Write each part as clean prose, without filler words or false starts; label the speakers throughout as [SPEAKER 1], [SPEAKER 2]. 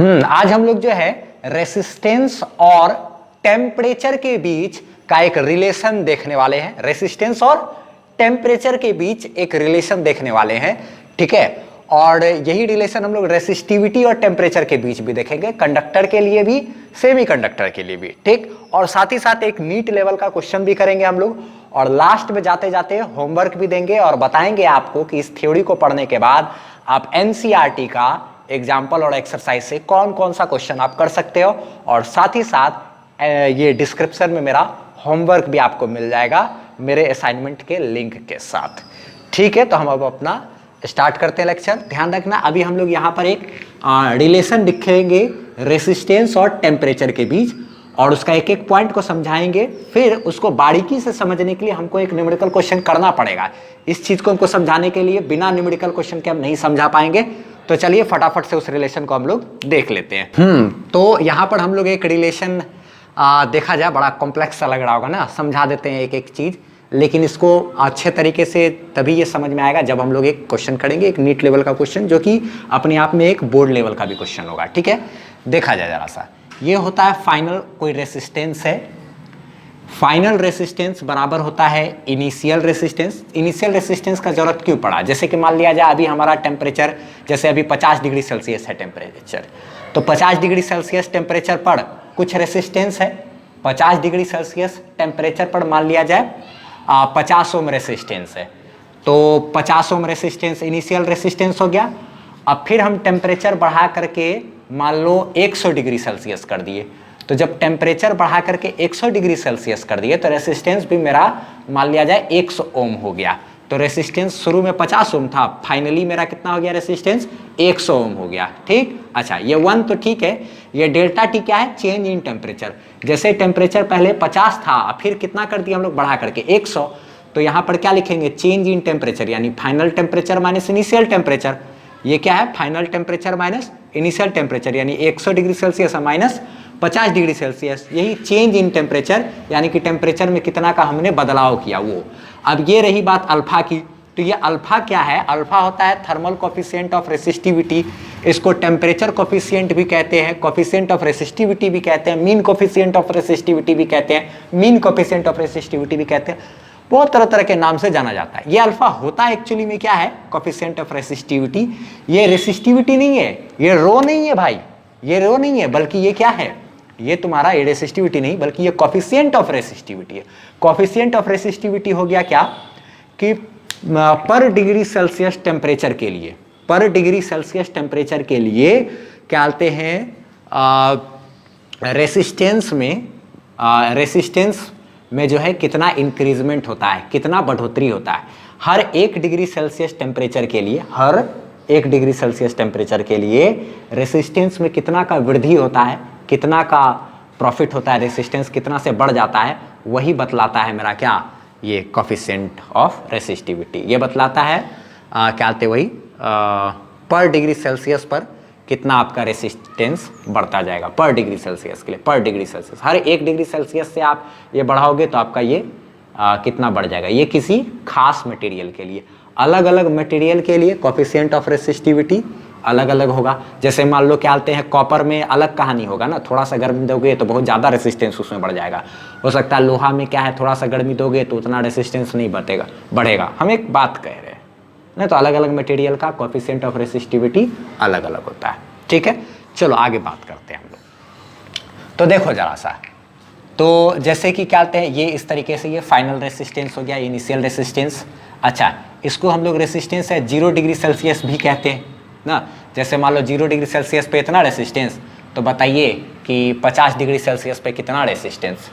[SPEAKER 1] आज हम लोग जो है रेसिस्टेंस और टेम्परेचर के बीच का एक रिलेशन देखने वाले हैं। रेसिस्टेंस और टेम्परेचर के बीच एक रिलेशन देखने वाले हैं, ठीक है। और यही रिलेशन हम लोग रेसिस्टिविटी और टेम्परेचर के बीच भी देखेंगे, कंडक्टर के लिए भी, सेमी कंडक्टर के लिए भी, ठीक। और साथ ही साथ एक नीट लेवल का क्वेश्चन भी करेंगे हम लोग, और लास्ट में जाते जाते होमवर्क भी देंगे और बताएंगे आपको कि इस थ्योरी को पढ़ने के बाद आप एनसीईआरटी का एग्जाम्पल और एक्सरसाइज से कौन कौन सा क्वेश्चन आप कर सकते हो। और साथ ही साथ ये डिस्क्रिप्शन में मेरा होमवर्क भी आपको मिल जाएगा मेरे असाइनमेंट के लिंक के साथ, ठीक है। तो हम अब अपना स्टार्ट करते हैं लेक्चर। ध्यान रखना, अभी हम लोग यहाँ पर एक रिलेशन दिखेंगे रेसिस्टेंस और टेम्परेचर के बीच, और उसका एक एक पॉइंट को समझाएंगे। फिर उसको बारीकी से समझने के लिए हमको एक न्यूमेरिकल क्वेश्चन करना पड़ेगा। इस चीज को हमको समझाने के लिए बिना न्यूमेरिकल क्वेश्चन के हम नहीं समझा पाएंगे। तो चलिए फटाफट से उस रिलेशन को हम लोग देख लेते हैं। तो यहाँ पर हम लोग एक रिलेशन देखा जाए, बड़ा कॉम्प्लेक्स सा लग रहा होगा ना, समझा देते हैं एक एक चीज, लेकिन इसको अच्छे तरीके से तभी ये समझ में आएगा जब हम लोग एक क्वेश्चन करेंगे, एक नीट लेवल का क्वेश्चन, जो कि अपने आप में एक बोर्ड लेवल का भी क्वेश्चन होगा, ठीक है। देखा जाए जरा सा, ये होता है फाइनल कोई रेसिस्टेंस है, फाइनल रेसिस्टेंस बराबर होता है इनिशियल रेसिस्टेंस। इनिशियल रेसिस्टेंस का जरूरत क्यों पड़ा, जैसे कि मान लिया जाए अभी हमारा टेम्परेचर, जैसे अभी 50 डिग्री सेल्सियस है टेम्परेचर, तो 50 डिग्री सेल्सियस टेम्परेचर पर कुछ रेसिस्टेंस है। 50 डिग्री सेल्सियस टेम्परेचर पर मान लिया जाए 50 ओम रेसिस्टेंस है, तो 50 ओम रेसिस्टेंस इनिशियल रेसिस्टेंस हो गया। अब फिर हम टेम्परेचर बढ़ा करके मान लो 100 डिग्री सेल्सियस कर दिए, तो जब टेम्परेचर बढ़ा करके 100 डिग्री सेल्सियस कर दिए तो रेसिस्टेंस भी मेरा मान लिया जाए 100 ओम हो गया। तो रेसिस्टेंस शुरू में 50 ओम था, फाइनली मेरा कितना हो गया रेसिस्टेंस, 100 ओम हो गया, ठीक। अच्छा, ये 1 तो ठीक है। ये डेल्टा टी क्या है, चेंज इन टेम्परेचर। जैसे टेम्परेचर पहले 50 था, फिर कितना कर दिया हम लोग बढ़ा करके 100, तो यहाँ पर क्या लिखेंगे, चेंज इन टेम्परेचर, यानी final temperature minus initial temperature. ये क्या है, final temperature minus initial temperature, यानी 100 degree Celsius minus 50 degree Celsius, यही चेंज इन टेम्परेचर, यानी कि टेम्परेचर में कितना का हमने बदलाव किया वो। अब ये रही बात अल्फा की, तो ये अल्फा क्या है, अल्फा होता है थर्मल कोफिशिएंट ऑफ रेसिस्टिविटी। इसको टेम्परेचर कोफिशिएंट भी कहते हैं, कोफिशिएंट ऑफ रेसिस्टिविटी भी कहते हैं, मीन कोफिशिएंट ऑफ रेसिस्टिविटी भी कहते हैं, मीन कोफिशिएंट ऑफ रेसिस्टिविटी भी कहते हैं, बहुत तरह तरह के नाम से जाना जाता है। ये अल्फा होता है एक्चुअली में क्या है, कोफिशिएंट ऑफ रेसिस्टिविटी। ये रेसिस्टिविटी नहीं है, ये रो नहीं है भाई, ये रो नहीं है, बल्कि ये क्या है, ये तुम्हारा ये रेसिस्टिविटी नहीं, बल्कि ये कोफिशिएंट ऑफ रेसिस्टिविटी है। कोफिशिएंट ऑफ रेसिस्टिविटी हो गया क्या कि पर डिग्री सेल्सियस टेम्परेचर के लिए, पर डिग्री सेल्सियस टेम्परेचर के लिए क्या कहते हैं, रेसिस्टेंस में जो है कितना इंक्रीजमेंट होता है, कितना बढ़ोतरी होता है हर 1 डिग्री सेल्सियस टेम्परेचर के लिए, हर 1 डिग्री सेल्सियस टेम्परेचर के लिए रेसिस्टेंस में कितना का वृद्धि होता है, कितना का प्रॉफिट होता है, रेसिस्टेंस कितना से बढ़ जाता है, वही बतलाता है मेरा क्या, ये कोफिशिएंट ऑफ रेसिस्टिविटी। ये बतलाता है क्या कहते वही पर डिग्री सेल्सियस पर कितना आपका रेसिस्टेंस बढ़ता जाएगा, पर डिग्री सेल्सियस के लिए, पर डिग्री सेल्सियस, हर 1 डिग्री सेल्सियस से आप ये बढ़ाओगे तो आपका ये कितना बढ़ जाएगा। ये किसी खास मटेरियल के लिए, अलग अलग मटेरियल के लिए कोफिशिएंट ऑफ रेसिस्टिविटी अलग अलग होगा। जैसे मान लो क्या बोलते हैं, कॉपर में अलग कहानी होगा ना, थोड़ा सा गर्मी दोगे तो बहुत ज़्यादा रेसिस्टेंस उसमें बढ़ जाएगा। हो सकता है लोहा में क्या है, थोड़ा सा गर्मी दोगे तो उतना रेसिस्टेंस नहीं बढ़ेगा। हम एक बात कह रहे हैं ना, तो अलग अलग मटेरियल का कोफिशिएंट ऑफ रेसिस्टिविटी अलग अलग होता है, ठीक है। चलो आगे बात करते हैं हम लोग। तो देखो जरा सा, तो जैसे कि क्या कहते हैं, ये इस तरीके से ये फाइनल रेसिस्टेंस हो गया, इनिशियल रेसिस्टेंस। अच्छा, इसको हम लोग रेसिस्टेंस है 0 डिग्री सेल्सियस भी कहते हैं ना। जैसे मान लो 0 डिग्री सेल्सियस पे इतना रेसिस्टेंस, तो बताइए कि 50 डिग्री सेल्सियस पे कितना रेसिस्टेंस,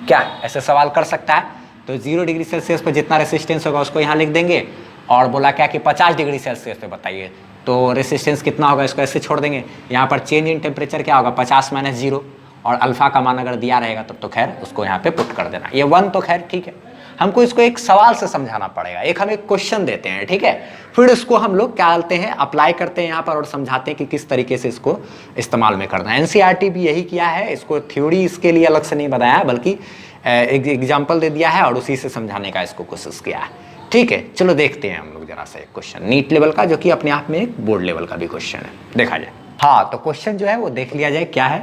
[SPEAKER 1] क्या ऐसे सवाल कर सकता है। तो 0 डिग्री सेल्सियस पे जितना रेसिस्टेंस होगा उसको यहाँ लिख देंगे, और बोला क्या कि 50 डिग्री सेल्सियस पे बताइए तो रेसिस्टेंस कितना होगा, इसको ऐसे छोड़ देंगे। यहाँ पर चेंज इन टेम्परेचर क्या होगा, 50 माइनस 0, और अल्फा का मान अगर दिया रहेगा तब तो खैर उसको यहाँ पे पुट कर देना। ये 1 तो खैर ठीक है, हमको इसको एक सवाल से समझाना पड़ेगा, एक हम एक क्वेश्चन देते हैं, ठीक है, फिर इसको हम लोग क्या बोलते हैं, अप्लाई करते हैं यहाँ पर और समझाते हैं कि किस तरीके से इसको इस्तेमाल में करना है। एनसीईआरटी भी यही किया है, इसको थ्योरी इसके लिए अलग से नहीं बताया, बल्कि एक एग्जाम्पल दे दिया है और उसी से समझाने का इसको कोशिश किया है, ठीक है। चलो देखते हैं हम लोग जरा सा एक क्वेश्चन नीट लेवल का, जो कि अपने आप में एक बोर्ड लेवल का भी क्वेश्चन है। देखा जाए, हाँ, तो क्वेश्चन जो है वो देख लिया जाए क्या है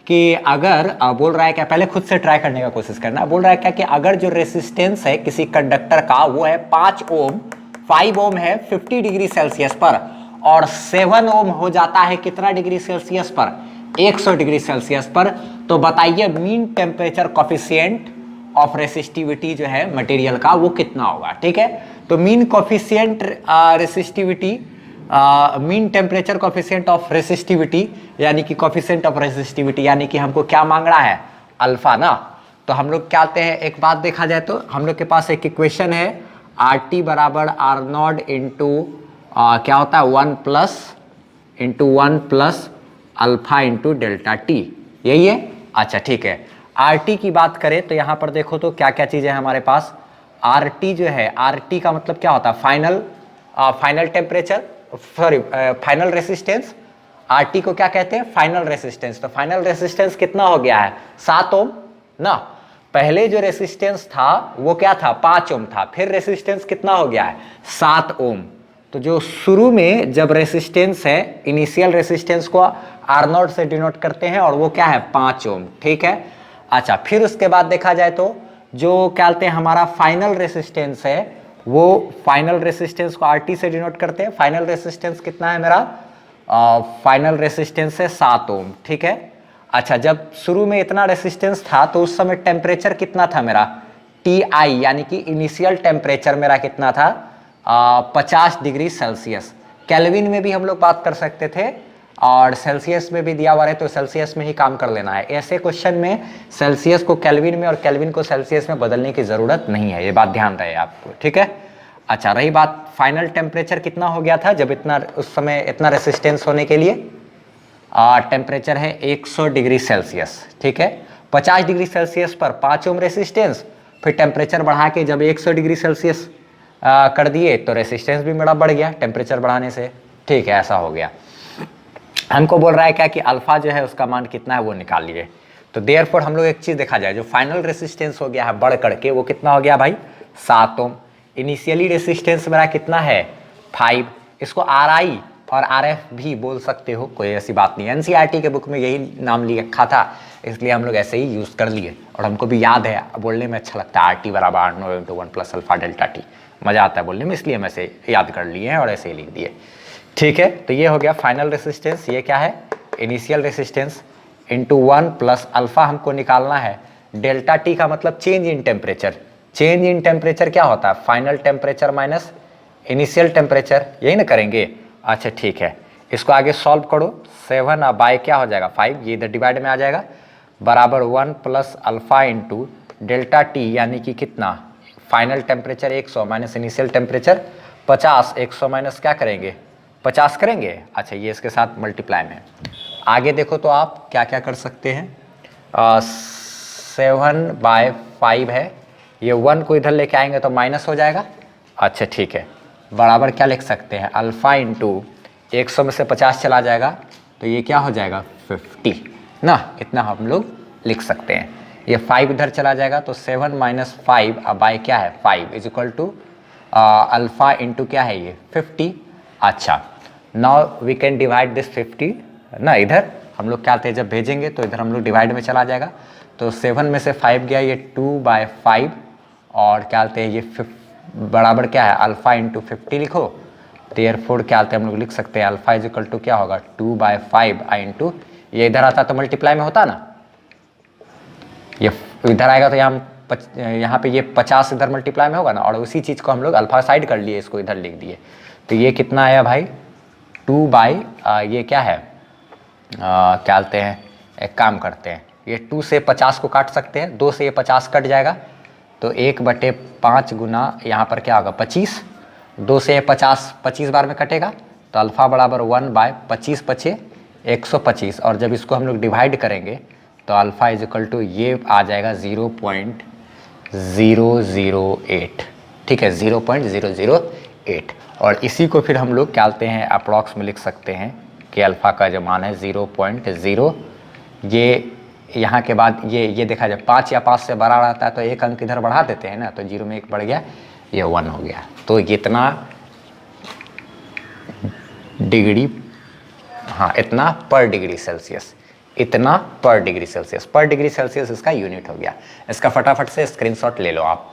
[SPEAKER 1] कि अगर बोल रहा है क्या, पहले खुद से ट्राई करने का कोशिश करना। बोल रहा है क्या कि अगर जो रेसिस्टेंस है किसी कंडक्टर का वो है 5 ओम, 5 ओम है 50 डिग्री सेल्सियस पर, और 7 ओम हो जाता है कितना डिग्री सेल्सियस पर, 100 डिग्री सेल्सियस पर, तो बताइए mean temperature coefficient of resistivity जो है मटेरियल का वो कितना होगा। ठीक है, तो mean coefficient resistivity, mean temperature coefficient of resistivity यानी कि कोफिशिएंट ऑफ रेसिस्टिविटी यानी कि हमको क्या मांग रहा है, अल्फा ना। तो हम लोग क्या आते हैं, एक बात देखा जाए तो हम लोग के पास एक इक्वेशन है आर टी बराबर आर नॉट इंटू क्या होता है 1 plus alpha into delta T, यही है। अच्छा ठीक है, आर टी की बात करें तो यहाँ पर देखो तो क्या क्या चीज़ें हैं हमारे पास। आर टी जो है, आर टी का मतलब क्या होता है, final temperature, sorry final resistance. R T को क्या कहते हैं, फाइनल रेसिस्टेंस। तो फाइनल रेसिस्टेंस कितना हो गया है, 7 ओम ना। पहले जो रेसिस्टेंस था वो क्या था, 5 ओम था, फिर रेसिस्टेंस कितना हो गया है, 7 ओम। तो जो शुरू में जब रेसिस्टेंस है, इनिशियल रेसिस्टेंस को आर नॉट से डिनोट करते हैं और वो क्या है 5 ओम। ठीक है, अच्छा फिर उसके बाद देखा जाए तो जो क्या कहते हैं हमारा फाइनल रेसिस्टेंस है, वो फाइनल रेसिस्टेंस को आर टी से डिनोट करते हैं। फाइनल रेसिस्टेंस कितना है मेरा, फाइनल रेसिस्टेंस है 7 ओम। ठीक है, अच्छा जब शुरू में इतना रेसिस्टेंस था तो उस समय टेम्परेचर कितना था मेरा, टी आई यानी कि इनिशियल टेम्परेचर मेरा कितना था 50 डिग्री सेल्सियस। केल्विन में भी हम लोग बात कर सकते थे और सेल्सियस में भी दिया हुआ है तो सेल्सियस में ही काम कर लेना है। ऐसे क्वेश्चन में सेल्सियस को केल्विन में और केल्विन को सेल्सियस में बदलने की जरूरत नहीं है, ये बात ध्यान रहे आपको। ठीक है, अच्छा रही बात फाइनल टेम्परेचर कितना हो गया था जब इतना उस समय इतना रेसिस्टेंस होने के लिए, टेम्परेचर है 100 डिग्री सेल्सियस। ठीक है, 50 डिग्री सेल्सियस पर 5 ओम रेसिस्टेंस, फिर टेम्परेचर बढ़ा के जब 100 डिग्री सेल्सियस कर दिए तो रेसिस्टेंस भी मेरा बढ़ गया टेम्परेचर बढ़ाने से। ठीक है, ऐसा हो गया। हमको बोल रहा है क्या कि अल्फा जो है उसका मान कितना है वो निकालिए। तो देयरफॉर हम लोग एक चीज देखा जाए, जो फाइनल रेसिस्टेंस हो गया है बढ़ करके वो कितना हो गया भाई 7 ओम। इनिशियली रेसिस्टेंस मेरा कितना है 5, इसको आर आई और आर एफ भी बोल सकते हो, कोई ऐसी बात नहीं है। एनसीईआरटी के बुक में यही नाम लिखा था इसलिए हम लोग ऐसे ही यूज कर लिए और हमको भी याद है, बोलने में अच्छा लगता है आर टी बराबर R nought into 1 plus alpha delta T, मजा आता है बोलने में, इसलिए हम ऐसे याद कर लिए हैं और ऐसे ही लिख दिए। ठीक है, तो ये हो गया फाइनल रेसिस्टेंस, ये क्या है initial resistance into 1 plus alpha हमको निकालना है। डेल्टा टी का मतलब change in temperature. Change in temperature क्या होता है, final temperature minus initial temperature, यही ना करेंगे। अच्छा ठीक है, इसको आगे सॉल्व करो, 7 बाय क्या हो जाएगा 5, ये इधर डिवाइड में आ जाएगा, बराबर 1 plus alpha into delta T यानी कि कितना, final temperature 100 minus initial temperature 50, 100 minus क्या करेंगे 50 करेंगे। अच्छा ये इसके साथ मल्टीप्लाई में आगे देखो तो आप क्या क्या कर सकते हैं, 7/5 है, ये 1 को इधर लेके आएंगे तो माइनस हो जाएगा। अच्छा ठीक है, बराबर क्या लिख सकते हैं अल्फा इंटू 100 में से 50 चला जाएगा तो ये क्या हो जाएगा 50 ना, इतना हम लोग लिख सकते हैं। ये 5 इधर चला जाएगा तो 7 माइनस 5 बाय क्या है 5 is equal to alpha into क्या है ये 50। अच्छा now we can divide this 50 ना, इधर हम लोग क्या थे जब भेजेंगे तो इधर हम लोग डिवाइड में चला जाएगा, तो 7 में से 5 गया ये 2/5 और क्या बोलते हैं ये बराबर क्या है अल्फा इंटू 50 लिखो। देयरफॉर क्या बोलते हैं हम लोग लिख सकते हैं अल्फा इज इक्वल टू क्या होगा 2/5 आई इंटू, ये इधर आता तो मल्टीप्लाई में होता ना, ये इधर आएगा तो यहाँ पे ये 50 इधर मल्टीप्लाई में होगा ना, और उसी चीज़ को हम लोग अल्फा साइड कर लिए, इसको इधर लिख दिए। तो ये कितना आया भाई 2 ये क्या है क्या बोलते हैं, एक काम करते हैं ये 2 से 50 को काट सकते हैं, 2 से ये 50 कट जाएगा तो 1/5 गुना यहाँ पर क्या होगा 25, 2 से ये 50 25 बार में कटेगा तो अल्फा बराबर 1/25 बचे 125, और जब इसको हम लोग डिवाइड करेंगे तो अल्फा इज इक्वल टू ये आ जाएगा 0.008। ठीक है 0.008, और इसी को फिर हम लोग क्या बोलते हैं अप्रॉक्स में लिख सकते हैं कि अल्फ़ा का जो मान है 0.0, ये यहाँ के बाद ये देखा जाए 5 या 5 से बड़ा रहता है तो एक अंक इधर बढ़ा देते हैं ना, तो 0 में 1 बढ़ गया, ये 1 हो गया। तो इतना डिग्री हाँ इतना पर डिग्री सेल्सियस, इतना पर डिग्री सेल्सियस, पर डिग्री सेल्सियस इसका यूनिट हो गया। इसका फटाफट से स्क्रीनशॉट ले लो आप।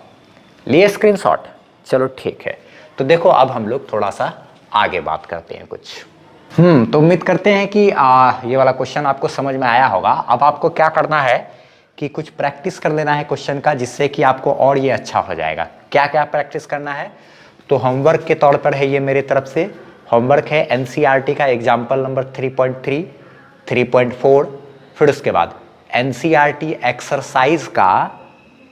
[SPEAKER 1] लिए स्क्रीनशॉट? चलो ठीक है। तो देखो अब हम लोग थोड़ा सा आगे बात करते हैं कुछ। तो उम्मीद करते हैं कि ये वाला क्वेश्चन आपको समझ में आया होगा। अब आपको क्या करना है कि कुछ प्रैक्टिस कर लेना है क्वेश्चन का, जिससे कि आपको और ये अच्छा हो जाएगा। क्या क्या प्रैक्टिस करना है? तो होमवर्क के तौर पर है ये मेरे तरफ से होमवर्क है एनसीईआरटी का एग्जाम्पल नंबर 3.3, 3.4, फिर उसके बाद एनसीईआरटी एक्सरसाइज का,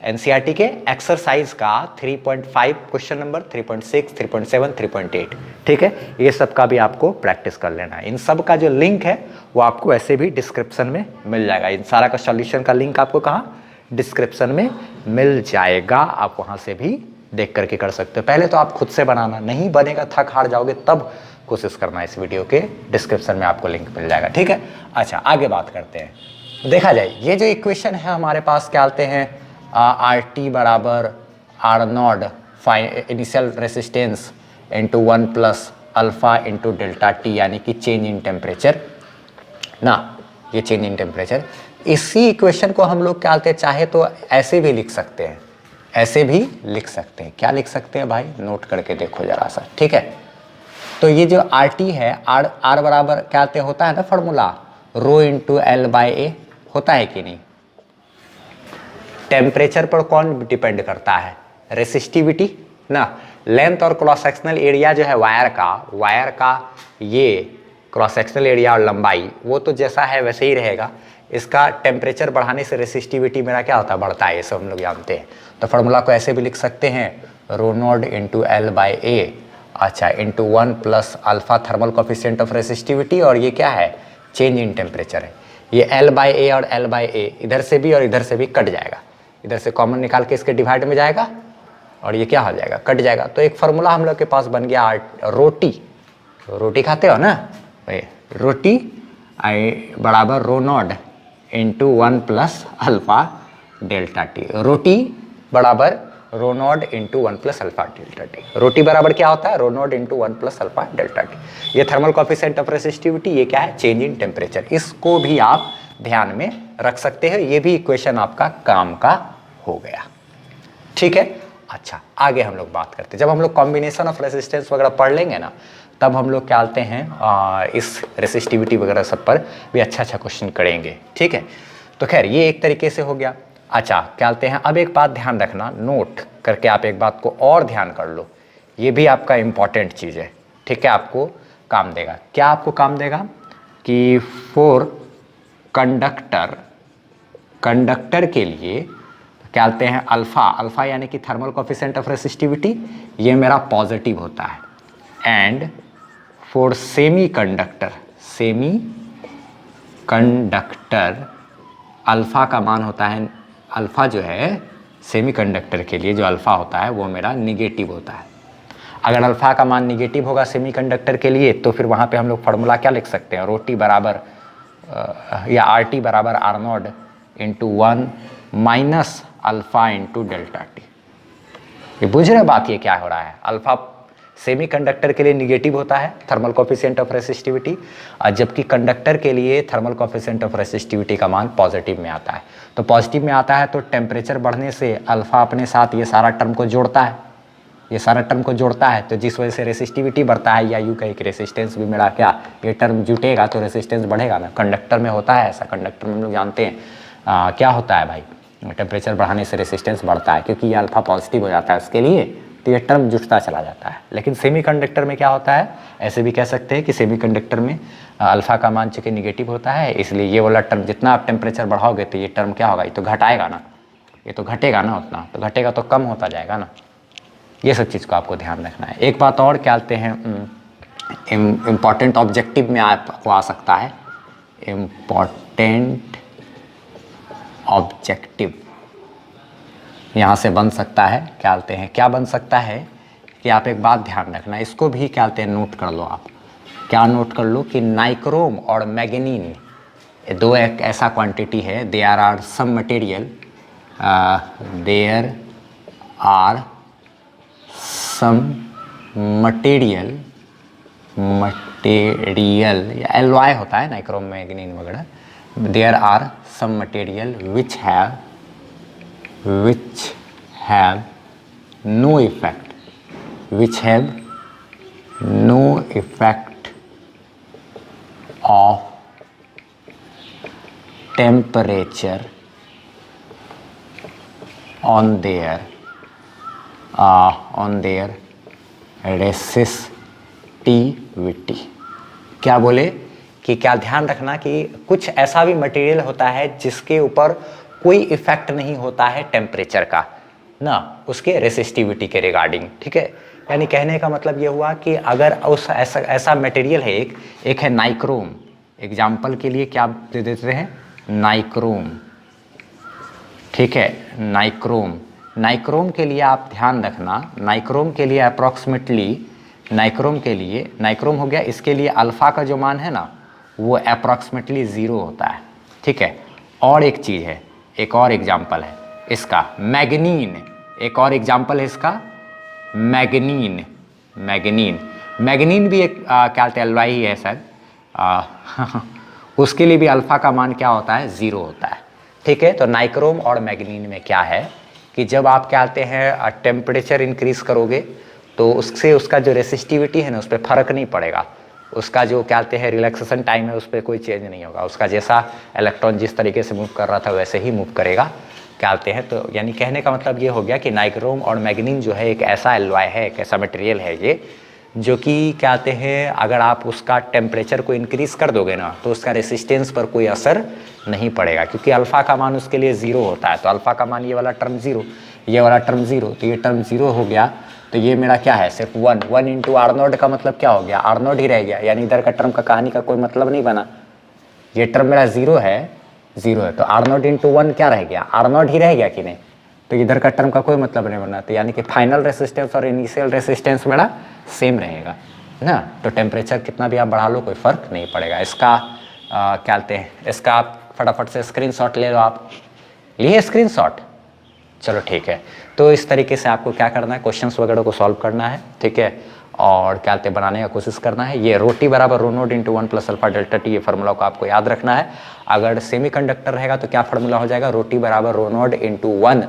[SPEAKER 1] एनसीईआरटी के एक्सरसाइज का 3.5 क्वेश्चन नंबर, 3.6, 3.7, 3.8, ठीक है। ये सब का भी आपको प्रैक्टिस कर लेना है। इन सब का जो लिंक है वो आपको ऐसे भी डिस्क्रिप्शन में मिल जाएगा। इन सारा का सॉल्यूशन का लिंक आपको कहाँ? डिस्क्रिप्शन में मिल जाएगा। आप वहाँ से भी देख करके कर सकते हो। पहले तो आप खुद से बनाना, नहीं बनेगा थक हार जाओगे तब कोशिश करना। इस वीडियो के डिस्क्रिप्शन में आपको लिंक मिल जाएगा, ठीक है। अच्छा आगे बात करते हैं। देखा जाए ये जो इक्वेशन है हमारे पास क्या आते हैं, आर टी बराबर R nought initial resistance into 1 plus alpha into delta T, यानी कि चेंज इन टेम्परेचर ना, ये चेंज इन टेम्परेचर। इसी इक्वेशन को हम लोग क्या आते हैं, चाहे तो ऐसे भी लिख सकते हैं, ऐसे भी लिख सकते हैं। क्या लिख सकते हैं भाई? नोट करके देखो जरा सा, ठीक है। तो ये जो आर टी है, आर बराबर क्या आते होता है ना formula, rho into L by A होता है कि नहीं। टेम्परेचर पर कौन डिपेंड करता है? रेसिस्टिविटी ना। लेंथ और क्रॉस सेक्शनल एरिया जो है वायर का ये क्रॉस सेक्शनल एरिया और लंबाई वो तो जैसा है वैसे ही रहेगा। इसका टेम्परेचर बढ़ाने से रेसिस्टिविटी मेरा क्या होता है? बढ़ता है। ये सब हम लोग जानते हैं। तो फॉर्मूला को ऐसे भी लिख सकते हैं, रो नॉट इंटू एल बाई ए, अच्छा into 1 plus alpha thermal coefficient of resistivity, और ये क्या है? चेंज इन टेम्परेचर है। ये एल बाई ए और एल बाई ए इधर से भी और इधर से भी कट जाएगा, इधर से कॉमन निकाल के इसके डिवाइड में जाएगा और ये क्या हो जाएगा? कट जाएगा। तो एक फार्मूला हम लोग के पास बन गया रोटी खाते हो ना, रोटी आई बराबर rho nought into 1 plus alpha delta T. Rho T बराबर rho nought into 1 plus alpha delta T. Rho T बराबर क्या होता है? Rho nought into 1 plus alpha delta T. ये थर्मल कोफिशिएंट ऑफ रेसिस्टिविटी, ये क्या है? Change in temperature. इसको भी आप ध्यान में रख सकते हैं। ये भी इक्वेशन आपका काम का हो गया, ठीक है। अच्छा आगे हम लोग बात करते हैं। जब हम लोग कॉम्बिनेशन ऑफ रेसिस्टेंस वगैरह पढ़ लेंगे ना, तब हम लोग क्या आते हैं इस रेसिस्टिविटी वगैरह सब पर भी अच्छा क्वेश्चन करेंगे, ठीक है। तो खैर ये एक तरीके से हो गया। अच्छा क्या आते हैं, अब एक बात ध्यान रखना, नोट करके आप एक बात को और ध्यान कर लो, ये भी आपका इंपॉर्टेंट चीज़ है, ठीक है। आपको काम देगा। क्या आपको काम देगा कि फॉर कंडक्टर के लिए क्या आते हैं, अल्फा यानी कि थर्मल कोफिशिएंट ऑफ रेसिस्टिविटी, ये मेरा पॉजिटिव होता है। And for semi conductor alpha का मान होता है, अल्फा जो है सेमी कंडक्टर के लिए जो अल्फा होता है वो मेरा निगेटिव होता है। अगर अल्फा का मान निगेटिव होगा सेमी कंडक्टर के लिए, तो फिर वहाँ पे हम लोग फार्मूला क्या लिख सकते हैं, रोटी बराबर या आर टी बराबर R nought into 1 minus alpha into delta T. ये बुझ रहे बात, ये क्या हो रहा है? अल्फा सेमी कंडक्टर के लिए निगेटिव होता है थर्मल कोफिशिएंट ऑफ रेसिस्टिविटी, और जबकि कंडक्टर के लिए थर्मल कोफिशिएंट ऑफ रेसिस्टिविटी का मान पॉजिटिव में आता है। तो पॉजिटिव में आता है तो टेम्परेचर बढ़ने से अल्फा अपने साथ ये सारा टर्म को जोड़ता है, तो जिस वजह से रेसिस्टिविटी बढ़ता है, या यूँ कहीं कि रेसिस्टेंस भी मेरा क्या, ये टर्म जुटेगा तो रेसिस्टेंस बढ़ेगा ना। कंडक्टर में होता है ऐसा, कंडक्टर में हम लोग जानते हैं क्या होता है भाई, टेम्परेचर बढ़ाने से रेसिस्टेंस बढ़ता है, क्योंकि ये अल्फा पॉजिटिव हो जाता है उसके लिए, तो ये टर्म जुटता चला जाता है। लेकिन सेमीकंडक्टर में क्या होता है, ऐसे भी कह सकते हैं कि सेमीकंडक्टर में अल्फा का मान चूंकि निगेटिव होता है, इसलिए ये वाला टर्म जितना आप टेम्परेचर बढ़ाओगे तो ये टर्म क्या होगा, ये तो घटाएगा ना, ये तो घटेगा ना, उतना तो घटेगा तो कम होता जाएगा ना। ये सब चीज़ को आपको ध्यान रखना है। एक बात और क्या कहते हैं, इम्पॉर्टेंट ऑब्जेक्टिव में आपको आ सकता है, इम्पॉर्टेंट ऑब्जेक्टिव यहाँ से बन सकता है, क्या बोलते हैं, क्या बन सकता है कि आप एक बात ध्यान रखना, इसको भी क्या बोलते हैं नोट कर लो आप। क्या नोट कर लो कि नाइक्रोम और मैग्नीन ये दो एक ऐसा क्वांटिटी है, there are some material, there are some material material, alloy होता है नाइक्रोम मैग्नीन वगैरह, there are some material which have no effect, which have no effect of temperature on their resistivity। क्या बोले कि क्या ध्यान रखना कि कुछ ऐसा भी मटेरियल होता है जिसके ऊपर कोई इफेक्ट नहीं होता है टेम्परेचर का ना, उसके रेसिस्टिविटी के रिगार्डिंग। ठीक है, यानी कहने का मतलब ये हुआ कि अगर उस ऐसा मटेरियल है, एक है नाइक्रोम, एग्जाम्पल के लिए क्या दे देते हैं, नाइक्रोम। ठीक है, नाइक्रोम के लिए आप ध्यान रखना, नाइक्रोम के लिए अप्रॉक्सीमेटली, नाइक्रोम हो गया, इसके लिए अल्फा का जो मान है ना वो अप्रॉक्सीमेटली 0 होता है। ठीक है, और एक चीज़ है, एक और एग्जाम्पल है इसका मैग्नीन, एक और एग्जाम्पल है इसका मैग्नीन भी एक क्या कहते हैं, एलॉय ही है शायद, उसके लिए भी अल्फा का मान क्या होता है, 0 होता है। ठीक है, तो नाइक्रोम और मैग्नीन में क्या है कि जब आप क्या कहते हैं टेम्परेचर इंक्रीज करोगे तो उससे उसका जो रेसिस्टिविटी है ना उस पर फर्क नहीं पड़ेगा, उसका जो क्या कहते हैं रिलैक्सेशन टाइम है उस पर कोई चेंज नहीं होगा, उसका जैसा इलेक्ट्रॉन जिस तरीके से मूव कर रहा था वैसे ही मूव करेगा, क्या कहते हैं। तो यानी कहने का मतलब ये हो गया कि नाइक्रोम और मैग्नीन जो है एक ऐसा एलॉय है, एक ऐसा मटेरियल है ये, जो कि क्या कहते हैं अगर आप उसका टेम्परेचर को इंक्रीज कर दोगे ना तो उसका रेसिस्टेंस पर कोई असर नहीं पड़ेगा, क्योंकि अल्फा का मान उसके लिए 0 होता है। तो अल्फा का मान ये वाला टर्म 0, ये वाला टर्म 0, तो ये टर्म 0 हो गया, तो ये मेरा क्या है, सिर्फ 1 इंटू R0 का मतलब क्या हो गया, R0 ही रह गया, यानी इधर का टर्म का कहानी का कोई मतलब नहीं बना। ये टर्म मेरा 0 है, तो R0 इंटू 1 क्या रह गया, R0 ही रह गया कि नहीं, तो इधर का टर्म का कोई मतलब नहीं बना। तो यानी कि फाइनल रेसिस्टेंस और इनिशियल रेसिस्टेंस मेरा सेम रहेगा ना, तो टेम्परेचर कितना भी आप बढ़ा लो कोई फर्क नहीं पड़ेगा। इसका क्या कहते हैं, इसका आप फटाफट से स्क्रीनशॉट ले लो, आप लिए स्क्रीनशॉट, चलो ठीक है। तो इस तरीके से आपको क्या करना है, क्वेश्चंस वगैरह को सॉल्व करना है। ठीक है, और क्या कहते हैं बनाने का कोशिश करना है। ये रो टी बराबर rho nought into 1 plus alpha delta T, ये फार्मूला को आपको याद रखना है। अगर सेमीकंडक्टर रहेगा तो क्या फार्मूला हो जाएगा, रो टी बराबर rho nought into 1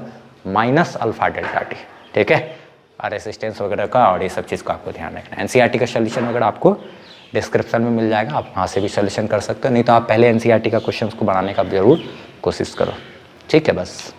[SPEAKER 1] minus alpha delta T. ठीक है, और रेसिस्टेंस वगैरह का और ये सब चीज़ को आपको ध्यान रखना है। एनसीईआरटी का सोल्यूशन वगैरह आपको डिस्क्रिप्शन में मिल जाएगा, आप वहाँ से भी सोल्यूशन कर सकते हो, नहीं तो आप पहले एनसीईआरटी का क्वेश्चन को बनाने का जरूर कोशिश करो। ठीक है, बस।